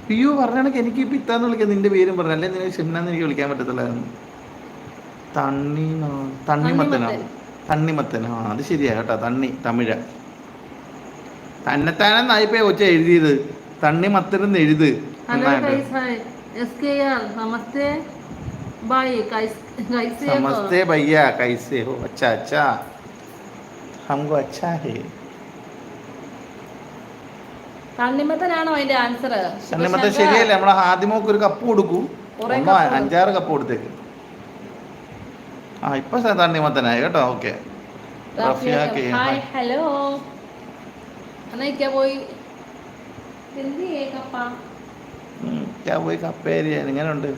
അയ്യോ പറഞ്ഞാണെങ്കിൽ എനിക്ക് ഇപ്പം ഇത്താന്ന് വിളിക്കാം, നിന്റെ പേരും പറഞ്ഞു, അല്ലെ നിനക്ക് ഷിംനാന്ന് എനിക്ക് വിളിക്കാൻ പറ്റത്തില്ലായിരുന്നു. തണ്ണി തണ്ണിമത്തനോ? തണ്ണിമത്തൻ. തണ്ണിമത്തനോ? ആ അത് ശരിയാ കേട്ടോ, തണ്ണി തമിഴ. തന്നെത്താനെന്നായിപ്പോ കൊച്ച എഴുതിയത്, തണ്ണിമത്തനെന്ന് എഴുത് हेलो എന്നായിട്ട്. गाइस, हाय एसकेएल नमस्ते भाई, कैसे हो? സമസ്തേ ഭയ്യ കൈസേ ഹോ? അച്ഛാ അച്ഛാ, ഹംകോ അച്ഛാ ഹേ. തണ്ണിമത്തനാണോ അതിന്റെ ആൻസർ? തണ്ണിമത്തൻ ശിവശങ്കർ ശരിയല്ലേ? നമ്മളെ ആദ്യമൊക്കെ ഒരു കപ്പ് കൊടുക്കൂ, കുറെ ഒന്നോ കപ്പ്. 5-6 കപ്പ് കൊടുത്തേക്ക്. ആ ഇപ്പൊ തണ്ണിമത്തനായി കേട്ടോ. Okay. Rafiya K hi hi. Hello. എന്നൊക്കെ പോയി എന്ത് ചെയ്യേ കപ്പ? ഞാൻ പോയി കപ്പേരിയ എങ്ങനെയുണ്ട്?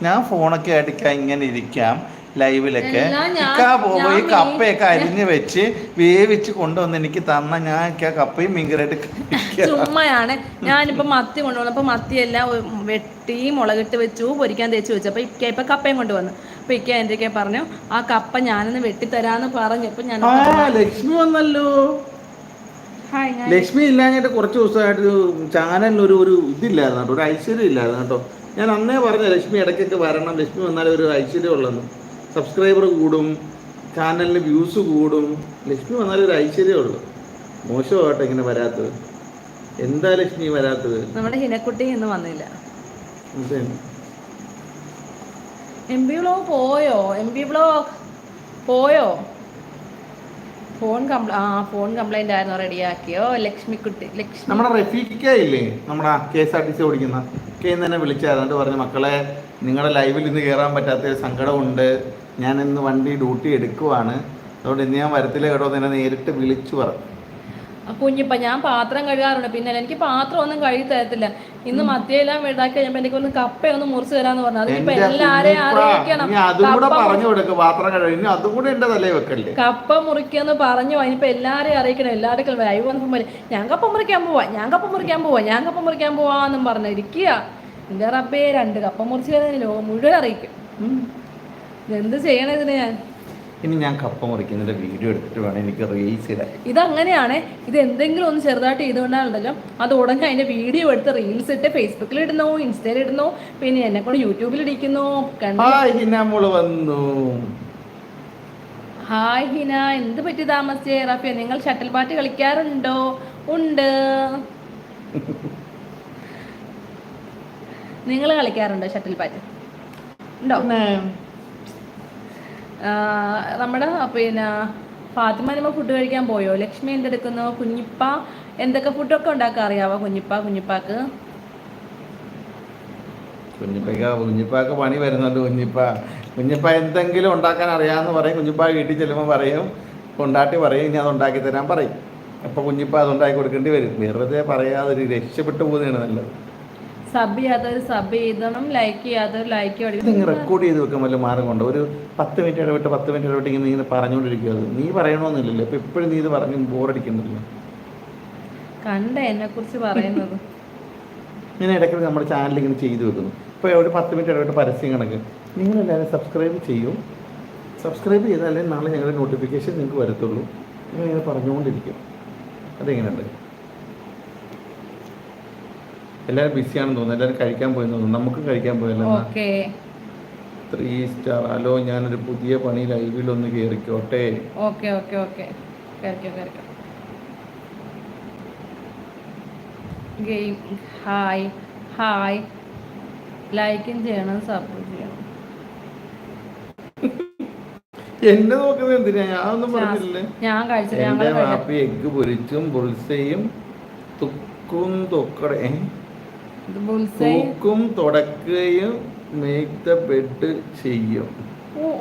ഞാൻ ഫോണൊക്കെ ആയിട്ട് ഇങ്ങനെ ഇരിക്കാം ലൈവിലൊക്കെ. എല്ലാം ഇക്കാ പോകുമ്പോൾ ഈ ഞാൻ കപ്പയൊക്കെ അരിഞ്ഞ് വെച്ച് വേവിച്ച് കൊണ്ടുവന്ന് എനിക്ക് തന്ന ഞാൻ കപ്പയും മീൻകറിയായിട്ട് കഴിക്കാം. ചുമ്മയാണ്. ഞാനിപ്പോ മത്തി കൊണ്ടുവന്നപ്പോ മത്തിയെല്ലാം വെട്ടി മുളകിട്ട് വെച്ചു, പൊരിക്കാൻ തേച്ച് വെച്ചു. അപ്പൊ ഇക്ക ഇപ്പൊ കപ്പയും കൊണ്ടുവന്നു. അപ്പൊ ഇക്ക എന്തൊക്കെയാ പറഞ്ഞു, ആ കപ്പ ഞാനൊന്ന് വെട്ടിത്തരാന്ന് പറഞ്ഞപ്പോ ഞാൻ ആ ലക്ഷ്മി വന്നല്ലോ. ഹായ് ഞാൻ ലക്ഷ്മി ഇല്ലാഞ്ഞിട്ട് കുറച്ച് ദിവസമായിട്ട് ചാനലിൽ ഒരു ഇതില്ലായിരുന്നു കേട്ടോ, ഒരു ഐശ്വര്യം ഇല്ലായിരുന്നു കേട്ടോ. ഞാൻ അന്നേ പറഞ്ഞ ലക്ഷ്മി ഇടയ്ക്കൊക്കെ വരണം, ലക്ഷ്മി വന്നാലേ ഒരു ഐശ്വര്യം ഉള്ളെന്ന്. സബ്സ്ക്രൈബർ കൂടും, ചാനലിന് വ്യൂസ് കൂടും, ലക്ഷ്മി വന്നാലേ ഒരു ഐശ്വര്യം ഉള്ളു. മോശമാകട്ടെ ഇങ്ങനെ വരാത്തത്. എന്താ ലക്ഷ്മി വരാത്തത്? നമ്മുടെ ഹിനക്കുട്ടി ഇന്ന് വന്നില്ല. അതെ. എം ബി ബ്ലോഗ് പോയോ? പോയോ? ഫോൺ കംപ്ലൈന്റ് ആയിരുന്നു, റെഡിയാക്കിയോ? ലക്ഷ്മിക്കുട്ടി നമ്മുടെ റഫീഖ ഇല്ലേ, നമ്മുടെ KSRTC ഓടിക്കുന്ന കെന്ന് തന്നെ വിളിച്ചായിരുന്നു, പറഞ്ഞു മക്കളെ നിങ്ങളുടെ ലൈവിൽ ഇന്ന് കയറാൻ പറ്റാത്ത സങ്കടമുണ്ട്, ഞാൻ ഇന്ന് വണ്ടി ഡ്യൂട്ടി എടുക്കുവാണ്, അതുകൊണ്ട് ഇന്ന് ഞാൻ വരത്തില്ല കേട്ടോ എന്ന് നേരിട്ട് വിളിച്ചു പറഞ്ഞു. കുഞ്ഞിപ്പ ഞാൻ പാത്രം കഴുകാറുണ്ട്, പിന്നെ എനിക്ക് പാത്രം ഒന്നും കഴുകി തരത്തില്ല. ഇന്ന് മത്തിയെല്ലാം ഇതാക്കി കഴിയുമ്പോ എനിക്ക് ഒന്ന് കപ്പയൊന്ന് മുറിച്ച് തരാന്ന് പറഞ്ഞു. അതിനിപ്പോ എല്ലാരെയും അറിയിക്കണം. പറഞ്ഞു കൊടുക്ക് പാത്രം കഴുകി, ഇനി അതും കൂടെ എന്റെ തലയിൽ വെക്കല്ലേ. കപ്പ മുറിക്കാന്ന് പറഞ്ഞു, അതിനിപ്പോ എല്ലാരെയും അറിയിക്കണം. എല്ലാവർക്കും ലൈവ് വന്നപ്പോൾ ഞാൻ കപ്പ മുറിക്കാൻ പോവാന്നും പറഞ്ഞു ഇരിക്കുക. എന്റെ റബ്ബേ, 2 കപ്പ മുറിച്ച് കഴിഞ്ഞാൽ മുഴുവൻ അറിയിക്കും. എന്ത് ചെയ്യണം ഇതിന് ഞാൻ? ഇനി ഞാൻ കപ്പ മുറിക്കുന്നതിന്റെ വീഡിയോ എടുത്തിട്ട് വേണം എനിക്ക് റീൽസ് ഇടാൻ. ഇതങ്ങനെയാണ്. ഇത് എന്തെങ്കിലും ഒന്ന് ചെറുതായിട്ട് ചെയ്തുകൊണ്ടാണല്ലോ, അത് ഉടനെ അതിന്റെ വീഡിയോ എടുത്ത് റീൽസ് ഇട്ട് ഫേസ്ബുക്കിൽ ഇടുന്നു, ഇൻസ്റ്റയിൽ ഇടുന്നു, പിന്നെ എന്നെ കൊണ്ട് യൂട്യൂബിൽ ഇടിക്കുന്നു. വന്നു. ഹായ് ഹിന, എന്ത് പറ്റി താമസിച്ചേ? റഫിയ, നിങ്ങൾ ഷട്ടിൽ ബാറ്റ് കളിക്കാറുണ്ടോ? ഉണ്ട്. നിങ്ങൾ കളിക്കാറുണ്ടോ ഷട്ടിൽ ബാറ്റ്? ഉണ്ടോ? നമ്മുടെ പിന്നെ ഫാത്തിമ ഫുഡ് കഴിക്കാൻ പോയോ? ലക്ഷ്മി എന്തെടുക്കുന്നു? കുഞ്ഞിപ്പ എന്തൊക്കെ ഫുഡൊക്കെ ഉണ്ടാക്കാൻ അറിയാവോ കുഞ്ഞിപ്പാക്ക്? കുഞ്ഞിപ്പാക്ക് പണി വരുന്നുണ്ട്. കുഞ്ഞിപ്പ എന്തെങ്കിലും ഉണ്ടാക്കാൻ അറിയാമെന്ന് പറയും. കുഞ്ഞിപ്പ വീട്ടിൽ ചെല്ലുമ്പോൾ പറയും, കൊണ്ടാട്ടി പറയും, ഇനി അത് ഉണ്ടാക്കി തരാൻ പറയും. അപ്പോൾ കുഞ്ഞിപ്പ അത് ഉണ്ടാക്കി കൊടുക്കേണ്ടി വരും. വെറുതെ പറയാതൊരു രക്ഷപ്പെട്ടു പോകുന്നതാണ് നല്ലത്. സബ് ചെയ്യാത്തവർ സബ് ചെയ്തണം, ലൈക്ക് ചെയ്യാത്തവർ ലൈക്ക് നിങ്ങൾ റെക്കോർഡ് ചെയ്ത് വെക്കാൻ വല്ല മാർഗം കൊണ്ട് ഒരു 10 മിനിറ്റ് ഇടവിട്ട് ഇങ്ങനെ പറഞ്ഞുകൊണ്ടിരിക്കുക. നീ പറയണമെന്നില്ലല്ലോ, ഇപ്പം എപ്പോഴും നീ ഇത് പറഞ്ഞ് ബോറടിക്കുന്നില്ല. കണ്ട എന്നെ കുറിച്ച് പറയുന്നത് ഞാൻ ഇടയ്ക്ക് നമ്മുടെ ചാനൽ ഇങ്ങനെ ചെയ്തു വെക്കുന്നു. ഇപ്പോൾ ഒരു 10 മിനിറ്റ് ഇടവിട്ട് പരസ്യം കണക്ക്. നിങ്ങളെല്ലാവരും സബ്സ്ക്രൈബ് ചെയ്യും. സബ്സ്ക്രൈബ് ചെയ്താലേ നാളെ ഞങ്ങളുടെ നോട്ടിഫിക്കേഷൻ നിങ്ങൾക്ക് വരത്തുള്ളൂ. നിങ്ങളിങ്ങനെ പറഞ്ഞുകൊണ്ടിരിക്കും. അതെങ്ങനെയുണ്ട്? എല്ലാവരും ബിസിയാണെന്ന് തോന്നുന്നു, എല്ലാവരും കഴിക്കാൻ പോയെന്ന് തോന്നുന്നു. നമുക്കും കഴിക്കാൻ പോയല്ലോ. 3 സ്റ്റാർ. ഹലോ, ഞാനൊരു പുതിയ പണി ലൈവിലൊന്ന് കയറിക്കോട്ടെ? ഗെയിം ഹായ് ലൈക്കും ചെയ്യണം, സപ്പോർട്ട് ചെയ്യണം. എന്നെ നോക്കുന്നത് എന്തിനാ? ഞാനൊന്നും പറഞ്ഞില്ലേ. ഞാൻ കഴിച്ചില്ല. എന്റെ മാപ്പി എഗ്ഗ് പൊരിച്ചും ബുൾസയും തൂക്കും തുടക്കുകയും മേക്ക് ദ ബെഡ് ചെയ്യും.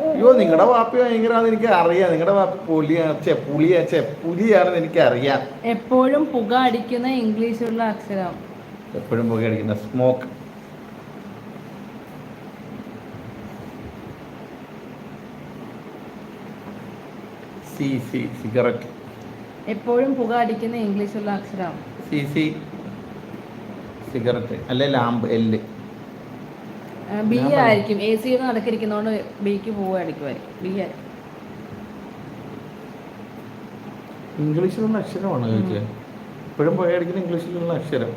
അയ്യോ, നിങ്ങളുടെ വാപ്പി ഭയങ്കരാന്ന് എനിക്ക് അറിയാം. നിങ്ങളുടെ വാപ്പി പുലിയാണെന്ന് എനിക്ക് അറിയാം. എപ്പോഴും പുക അടിക്കുന്ന ഇംഗ്ലീഷുള്ള അക്ഷരം. എപ്പോഴും പുക അടിക്കുന്ന സ്മോക്ക്. സിഗരറ്റ്. എപ്പോഴും പുക അടിക്കുന്ന ഇംഗ്ലീഷുള്ള അക്ഷരം. സിഗരറ്റ് അല്ലെ ലാമ്പ്. എല്ല് ബി ആയിരിക്കും. AC നടക്കിരിക്കുന്നോണ്ട് ബിക്ക് പുക അടിക്കുമായിരിക്കും. ബി ആയിരിക്കും. ഇംഗ്ലീഷിലുള്ള അക്ഷരമാണ് ചോദിച്ചത്. എപ്പോഴും പുക അടിക്കുന്ന ഇംഗ്ലീഷിലുള്ള അക്ഷരം.